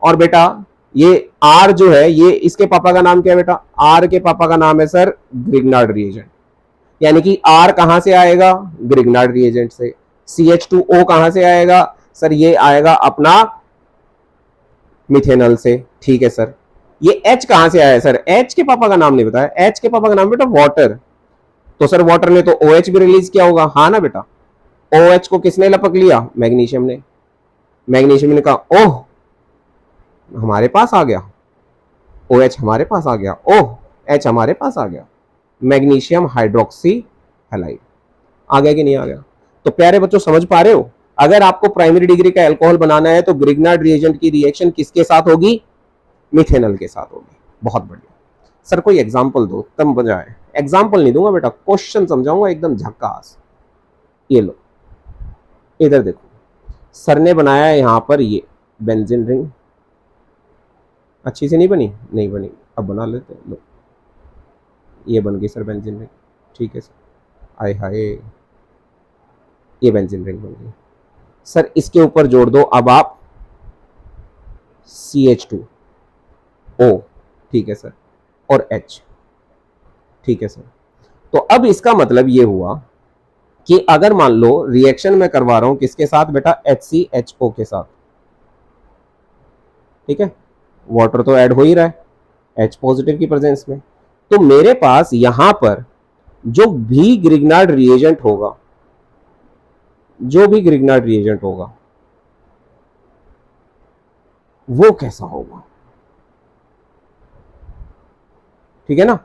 और बेटा ये R जो है, ये इसके पापा का नाम क्या है बेटा, R के पापा का नाम है सर ग्रिग्नार्ड रिएजेंट। यानी कि R कहां से आएगा, ग्रिग्नार्ड रिएजेंट से। CH2O कहां से आएगा सर, ये आएगा अपना मिथेनल से, ठीक है सर। ये H कहां से आया सर, H के पापा का नाम नहीं बताया, H के पापा का नाम बेटा वाटर। तो सर वाटर ने तो OH भी रिलीज किया होगा, हाँ ना बेटा। OH को किसने लपक लिया, मैग्नीशियम ने। मैग्नीशियम ने कहा ओह हमारे पास आ गया, OH हमारे पास आ गया, ओह H हमारे पास आ गया, मैग्नीशियम हाइड्रोक्सी हैलाइड। आ गया कि नहीं आ गया। तो प्यारे बच्चों समझ पा रहे हो, अगर आपको प्राइमरी डिग्री का अल्कोहल बनाना है तो ग्रिग्नार्ड रिएजेंट की रिएक्शन किसके साथ होगी, मिथेनल के साथ होगी। बहुत बढ़िया सर, कोई एग्जांपल दो तब मजा आए। एग्जांपल नहीं दूंगा बेटा, क्वेश्चन समझाऊंगा एकदम झक्कास। ये लो इधर देखो, सर ने बनाया यहां पर ये बेंजीन रिंग, अच्छी से नहीं बनी, नहीं बनी, अब बना लेते हैं। लो ये बन गई सर बेंजीन रिंग, ठीक है सर। आय हाय, ये बेंजीन रिंग बन गई सर। इसके ऊपर जोड़ दो अब आप CH2O, ठीक है सर, और H, ठीक है सर। तो अब इसका मतलब ये हुआ कि अगर मान लो रिएक्शन में करवा रहा हूं किसके साथ बेटा, HCHO के साथ, ठीक है। वाटर तो ऐड हो ही रहा है H पॉजिटिव की प्रेजेंस में, तो मेरे पास यहां पर जो भी ग्रिग्नार्ड रिएजेंट होगा, जो भी ग्रिग्नार्ड रिएजेंट होगा वो कैसा होगा, ठीक है ना।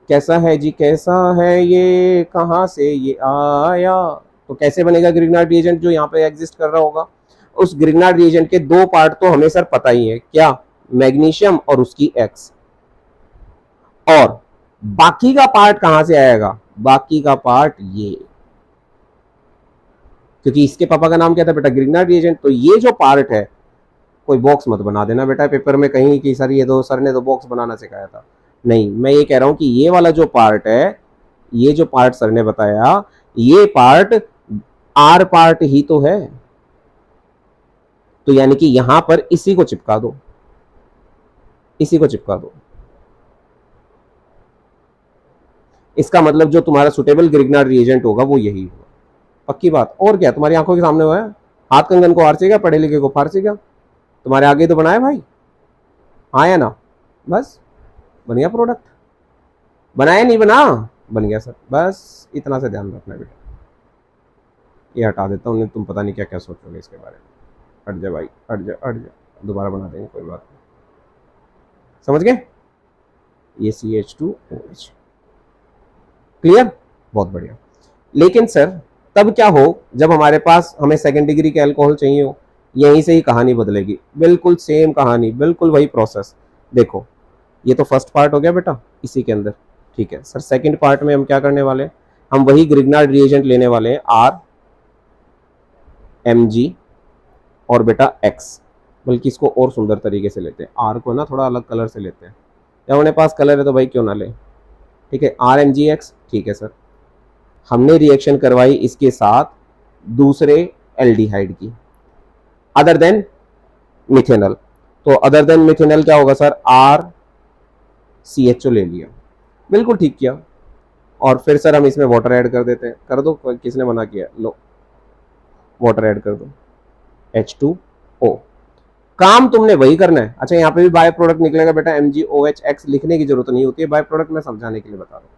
कैसा है जी, कैसा है ये, कहां से ये आया। तो कैसे बनेगा ग्रिग्नार्ड रिएजेंट जो यहां पे एग्जिस्ट कर रहा होगा। उस ग्रिग्नार्ड रिएजेंट के 2 पार्ट तो हमें सर पता ही है, क्या, मैग्नीशियम और उसकी X। और बाकी का पार्ट कहां से आएगा, बाकी का पार्ट ये, क्योंकि इसके पापा का नाम क्या था बेटा, ग्रिग्नार्ड रिएजेंट। तो ये जो पार्ट है, कोई बॉक्स मत बना देना बेटा पेपर में कहीं कि सर ये दो, सर ने तो बॉक्स बनाना सिखाया था। नहीं, मैं ये कह रहा हूं कि ये वाला जो पार्ट है, ये जो पार्ट सर ने बताया, ये पार्ट आर पार्ट ही तो है। तो यानी कि यहां पर इसी को चिपका दो, इसी को चिपका दो। इसका मतलब जो तुम्हारा सुटेबल ग्रिग्नार्ड रिएजेंट होगा वो यही होगा। पक्की बात। और क्या तुम्हारी आंखों के सामने हुआ है? हाथ कंगन को हार सीगा, पढ़े लिखे को फारसी का, तुम्हारे आगे तो बनाया भाई। हाँ या ना? बस बन गया प्रोडक्ट। बनाया नहीं बना, बन गया सर। बस इतना से ध्यान रखना बेटा। ये हटा देता हूँ, तुम पता नहीं क्या क्या सोचोगे इसके बारे में। हट जा भाई, हट जा, हट जा, दोबारा बना देंगे, कोई बात नहीं। समझ गए? ये CH2OH। क्लियर? बहुत बढ़िया। लेकिन सर तब क्या हो जब हमारे पास हमें सेकेंड डिग्री के अल्कोहल चाहिए हो? यहीं से ही कहानी बदलेगी, बिल्कुल सेम कहानी, बिल्कुल वही प्रोसेस। देखो ये तो फर्स्ट पार्ट हो गया बेटा इसी के अंदर, ठीक है सर। सेकंड पार्ट में हम क्या करने वाले हैं? हम वही ग्रिग्नार्ड रिएजेंट लेने वाले हैं, RMG और बेटा X। बल्कि इसको और सुंदर तरीके से लेते हैं, R को ना थोड़ा अलग कलर से लेते हैं। जब अपने पास कलर है तो भाई क्यों ना ले, ठीक है। RMGX, ठीक है सर। हमने रिएक्शन करवाई इसके साथ दूसरे एल्डिहाइड की, अदर देन मिथेनल। तो अदर देन मिथेनल क्या होगा सर? RCHO ले लिया, बिल्कुल ठीक किया। और फिर सर हम इसमें वाटर ऐड कर देते हैं। कर दो, किसने मना किया? लो वाटर ऐड कर दो, H2O। काम तुमने वही करना है। अच्छा यहाँ पे भी बाय प्रोडक्ट निकलेगा बेटा, MgOH लिखने की जरूरत नहीं होती है, बाय प्रोडक्ट मैं समझाने के लिए बता रहा हूँ,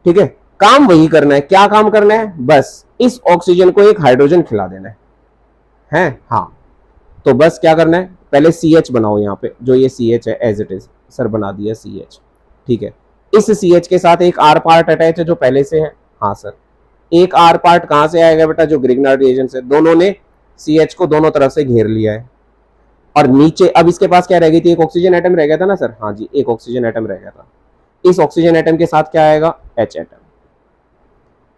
ठीक है। काम वही करना है। क्या काम करना है? बस इस ऑक्सीजन को एक हाइड्रोजन खिला देना है हाँ। तो बस क्या करना है, पहले CH बनाओ यहाँ पे, जो ये CH है एज इट इज सर बना दिया CH, ठीक है। इस CH के साथ एक R पार्ट अटैच है जो पहले से है, हाँ सर। एक R पार्ट कहां से आएगा बेटा? जो ग्रिग्नार्ड रिएजेंट से, दोनों ने CH को दोनों तरफ से घेर लिया है। और नीचे अब इसके पास क्या रह गई थी? एक ऑक्सीजन एटम रह गया था ना सर? हाँ जी, एक ऑक्सीजन एटम रह गया था। इस ऑक्सीजन एटम के साथ क्या आएगा? H atom.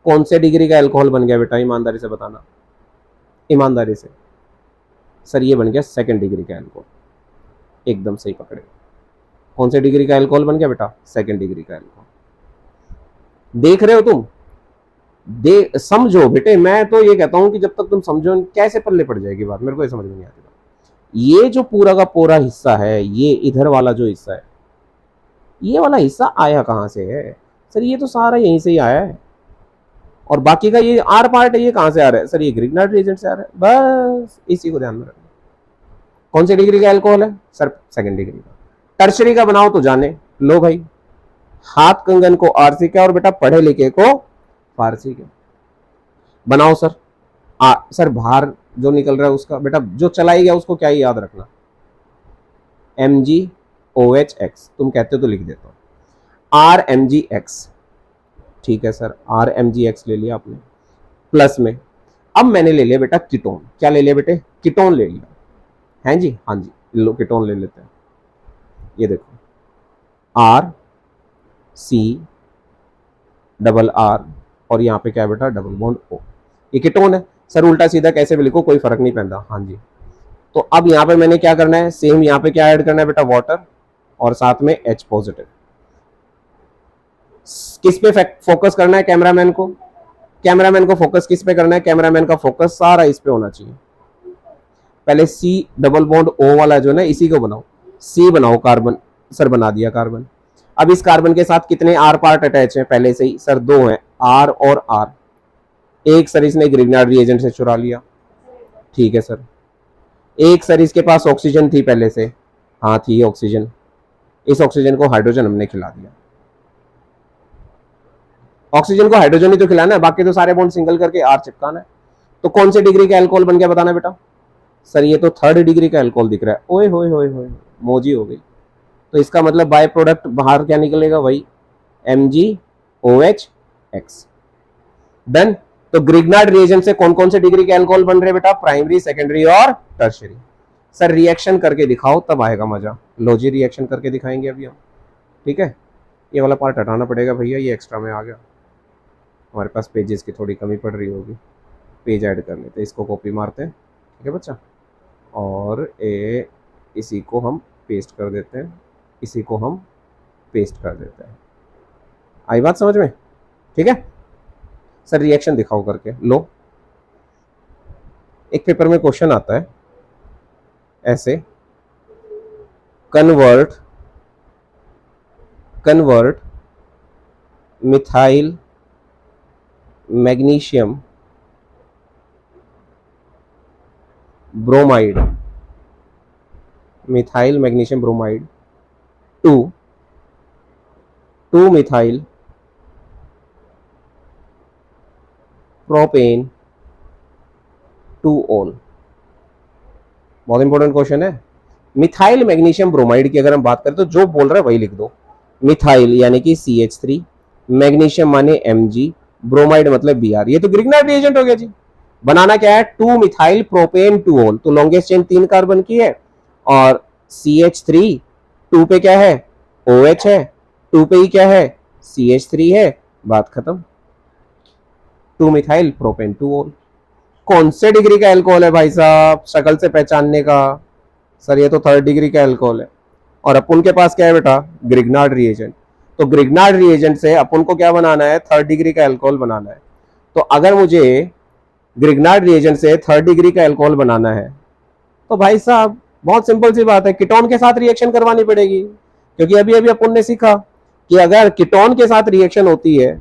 कौन से डिग्री का अल्कोहल बन गया बेटा? ईमानदारी से बताना, ईमानदारी से। सर ये बन गया सेकंड डिग्री का अल्कोहल। एकदम सही पकड़े। कौन से डिग्री का अल्कोहल बन गया बेटा? सेकंड डिग्री का अल्कोहल। देख रहे हो तुम? समझो बेटे, मैं तो ये कहता हूं कि जब तक तुम समझो कैसे पल्ले पड़ जाएगी बात, मेरे को ये समझ में नहीं आती। ये जो पूरा का पूरा हिस्सा है, ये इधर वाला जो हिस्सा है, ये वाला हिस्सा आया कहां से है? सर ये तो सारा यहीं से ही आया है। और बाकी का ये आर पार्ट है, ये कहां से आ रहा है? सर ये ग्रिग्नार्ड रिएजेंट से आ रहा है। बस इसी को ध्यान में रखना। कौन सी डिग्री का अल्कोहल है? सर सेकंड डिग्री का। टर्शरी का बनाओ तो जाने लो भाई, हाथ कंगन को आरसी का और बेटा पढ़े लिखे को फारसी का बनाओ सर। सर बाहर जो निकल रहा है उसका बेटा, जो चलाई गया उसको क्या ही याद रखना? MgOH। तुम कहते हो तो लिख देता हूं RMGX, ठीक है सर। RMGX ले लिया आपने प्लस में। अब मैंने ले लिया बेटा कीटोन। क्या ले लिया बेटे? कीटोन ले लिया है जी, हाँ जी, लो कीटोन ले लेते हैं। ये देखो RC_R और यहाँ पे क्या है बेटा? Double bond O। ये कीटोन है सर। उल्टा सीधा कैसे भी लिखो कोई फर्क नहीं पड़ता, हाँ जी। तो अब यहाँ पे मैंने क्या करना है? सेम यहाँ पे क्या ऐड करना है बेटा? वाटर और साथ में H पॉजिटिव। किस पे फोकस करना है कैमरामैन को? कैमरामैन को फोकस किस पे करना है? कैमरामैन का फोकस सारा इस पे होना चाहिए। पहले C_O वाला जो है ना, इसी को बनाओ। C बनाओ कार्बन, सर बना दिया कार्बन। अब इस कार्बन के साथ कितने R पार्ट अटैच हैं पहले से ही? सर दो हैं, R और R। एक सर इसने ग्रिग्नार्ड रिएजेंट से चुरा लिया, ठीक है सर। एक सर इसके पास ऑक्सीजन थी पहले से, हाँ थी ऑक्सीजन। इस ऑक्सीजन को हाइड्रोजन हमने खिला दिया। ऑक्सीजन को हाइड्रोजन ही तो खिलाना है, बाकी तो सारे बॉन्ड सिंगल करके R चिपकाना है। तो कौन से डिग्री का अल्कोहल बन गया बताना बेटा? सर ये तो थर्ड डिग्री का अल्कोहल दिख रहा है। ओए होए होए होए, मोजी हो गई। तो इसका मतलब बाय प्रोडक्ट बाहर क्या निकलेगा भाई? MgOH। डन। तो ग्रिग्नार्ड रिएजेंट से कौन कौन से डिग्री के अल्कोहल बन रहे बेटा? प्राइमरी, सेकेंडरी और टर्शियरी। सर रिएक्शन करके दिखाओ तब आएगा मजा। लो जी रिएक्शन करके दिखाएंगे अभी हम, ठीक है। ये वाला पार्ट हटाना पड़ेगा भैया, ये एक्स्ट्रा में आ गया। हमारे पास पेजेस की थोड़ी कमी पड़ रही होगी, पेज ऐड कर लेते हैं। इसको कॉपी मारते हैं, ठीक है बच्चा। और इसी को हम पेस्ट कर देते हैं, इसी को हम पेस्ट कर देते हैं। आई बात समझ में? ठीक है सर, रिएक्शन दिखाओ करके। लो, एक पेपर में क्वेश्चन आता है ऐसे, convert methyl magnesium bromide to two methyl propane two ol. बहुत इंपॉर्टेंट क्वेश्चन है। मिथाइल मैग्नीशियम ब्रोमाइड की अगर हम बात करें तो जो बोल रहा है वही लिख दो। मिथाइल यानी कि CH3, मैग्नीशियम माने Mg, ब्रोमाइड मतलब Br। ये तो ग्रिग्नार्ड रिएजेंट हो गया जी। बनाना क्या है? 2-मिथाइल प्रोपेन 2-ऑल। तो लॉन्गेस्ट चेन 3 कार्बन की है और CH3 2 पे क्या है? OH है, 2 पे ही क्या है? CH3 है। बात खत्म। 2-मिथाइल प्रोपेन 2-ऑल। कौन से डिग्री का एल्कोहल है भाई साहब, शक्ल से पहचानने का? सर ये तो 3rd डिग्री का एल्कोहल है। और अपन के पास क्या है बेटा? Grignard reagent. तो ग्रिग्नार्ड रिएजेंट से अपन को क्या बनाना है? 3rd डिग्री का एल्कोहल बनाना है। तो अगर मुझे ग्रिग्नार्ड रिएजेंट से 3rd डिग्री का एल्कोहल बनाना है तो भाई साहब बहुत सिंपल सी बात है, कीटोन के साथ रिएक्शन करवानी पड़ेगी। क्योंकि अभी अभी अपन ने सीखा कि अगर कीटोन के साथ रिएक्शन होती है,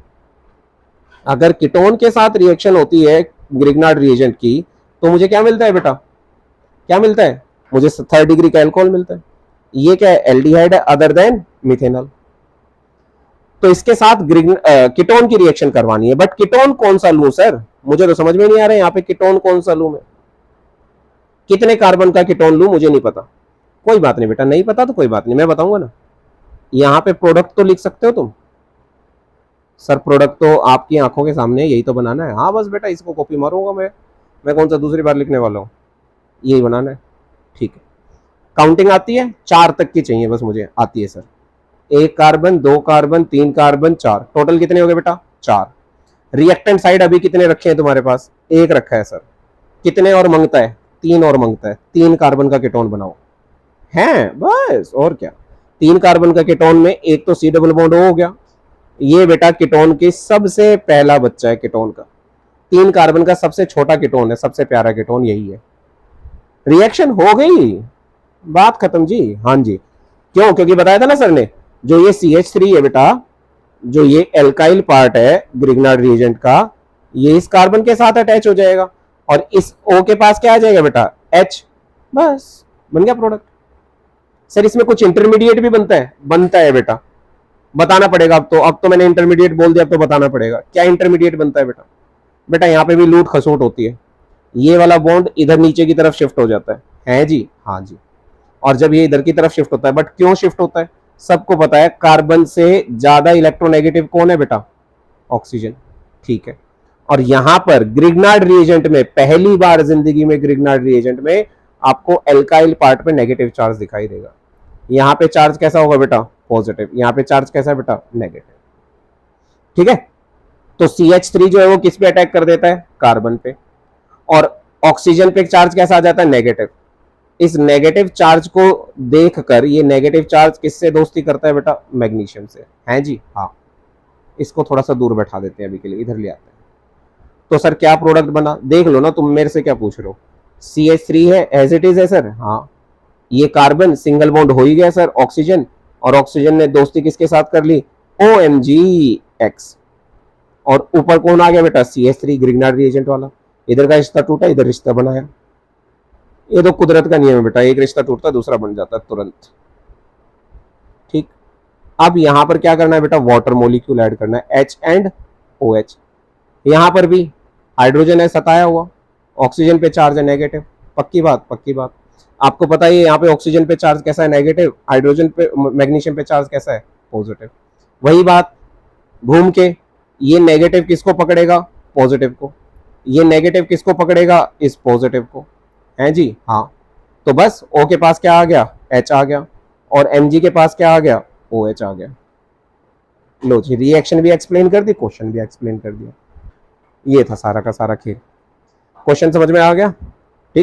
अगर कीटोन के साथ रिएक्शन होती है ग्रिग्नार्ड रिएजेंट की, तो मुझे क्या मिलता है बेटा? क्या मिलता है? मुझे 3rd डिग्री का एल्कोहल मिलता है। ये क्या है? एल्डिहाइड है, अदर देन मिथेनॉल। तो इसके साथ कीटोन की रिएक्शन करवानी है। बट कीटोन कौन सा लूं सर? मुझे तो समझ में नहीं आ रहा है यहाँ पे कीटोन कौन सा लूं मैं। कितने कार्बन का कीटोन लूं मुझे नहीं पता। कोई बात नहीं बेटा, नहीं पता तो कोई बात नहीं, मैं बताऊंगा ना। यहाँ पे प्रोडक्ट तो लिख सकते हो तुम। सर प्रोडक्ट तो आपकी आंखों के सामने, यही तो बनाना है। हाँ बस बेटा, इसको कॉपी मारूंगा मैं कौन सा दूसरी बार लिखने वाला हूँ, यही बनाना है। ठीक है, काउंटिंग आती है? 4 तक की चाहिए बस मुझे। आती है sir. 1 carbon, 2 carbon, 3 carbon, 4, total कितने हो गए बेटा? 4। रिएक्टेंट साइड अभी कितने रखे हैं तुम्हारे पास? 1 रखा है सर। कितने और मांगता है? 3 और मांगता है। 3 कार्बन का कीटोन बनाओ है बस, और क्या। 3 कार्बन का कीटोन में एक तो C डबल बॉन्ड हो गया। ये बेटा कीटोन की सबसे पहला बच्चा है कीटोन का। 3 कार्बन का सबसे छोटा कीटोन है, सबसे प्यारा कीटोन यही है। रिएक्शन हो गई, बात खत्म जी। हाँ जी, क्यों? क्योंकि बताया था ना सर ने, जो ये CH3 है बेटा, जो ये एल्काइल पार्ट है ग्रिग्नार्ड रिएजेंट का, ये इस कार्बन के साथ अटैच हो जाएगा और इस O के पास क्या आ जाएगा बेटा? H। बस बन गया प्रोडक्ट। सर इसमें कुछ इंटरमीडिएट भी बनता है? बनता है बेटा, बताना पड़ेगा। अब तो मैंने इंटरमीडिएट बोल दिया, अब तो बताना पड़ेगा क्या इंटरमीडिएट बनता है बेटा। बेटा यहाँ पे भी लूट खसोट होती है। ये वाला बॉन्ड इधर नीचे की तरफ शिफ्ट हो जाता है जी? हाँ जी। और जब ये इधर की तरफ शिफ्ट होता है, बट क्यों शिफ्ट होता है? सबको पता है, कार्बन से ज्यादा इलेक्ट्रोनेगेटिव कौन है बेटा? ऑक्सीजन। ठीक है, और यहां पर ग्रिग्नार्ड रिएजेंट में पहली बार जिंदगी में, ग्रिग्नार्ड रिएजेंट में आपको एल्काइल पार्ट पे नेगेटिव चार्ज दिखाई देगा। यहां पे चार्ज कैसा होगा बेटा? पॉजिटिव। यहां पे चार्ज कैसा है बेटा? नेगेटिव। ठीक है, तो CH3 जो है वो किस पे अटैक कर देता है? कार्बन पे। और ऑक्सीजन पे चार्ज कैसा आ जाता है? नेगेटिव। इस नेगेटिव चार्ज को देखकर ये नेगेटिव चार्ज किससे दोस्ती करता है बेटा? मैग्नीशियम से। हैं जी? हाँ। इसको थोड़ा सा दूर बैठा देते हैं अभी के लिए, इधर ले आते हैं। तो सर क्या प्रोडक्ट बना? देख लो ना, तुम मेरे से क्या पूछ रहे हो। CH3 है, एज इट इज है सर। हाँ, ये कार्बन सिंगल बॉन्ड हो ही गया सर, ऑक्सीजन, और ऑक्सीजन ने दोस्ती किसके साथ कर ली? OMgX। और ऊपर कौन आ गया बेटा? CH3, ग्रिग्नार्ड रिएजेंट वाला। इधर का रिश्ता टूटा, इधर रिश्ता बनाया। ये तो कुदरत का नियम है बेटा, एक रिश्ता टूटता दूसरा बन जाता है तुरंत। ठीक, अब यहां पर क्या करना है बेटा? वाटर मोलिक्यूल ऐड करना है, H एंड OH। यहां पर भी हाइड्रोजन है सताया हुआ, ऑक्सीजन पे चार्ज है नेगेटिव। पक्की बात? पक्की बात। आपको पता है यहाँ पे ऑक्सीजन पे चार्ज कैसा है? नेगेटिव। हाइड्रोजन पे, मैग्नीशियम पे चार्ज कैसा है? पॉजिटिव। वही बात घूम के, ये नेगेटिव किसको पकड़ेगा? पॉजिटिव को। ये नेगेटिव किसको पकड़ेगा? इस पॉजिटिव को। है जी? हाँ। तो बस O के पास क्या आ गया? H आ गया, और Mg के पास क्या आ गया? OH आ गया। लो जी, रिएक्शन भी एक्सप्लेन कर दी, क्वेश्चन भी एक्सप्लेन कर दिया। ये था सारा का सारा खेल। क्वेश्चन समझ में आ गया?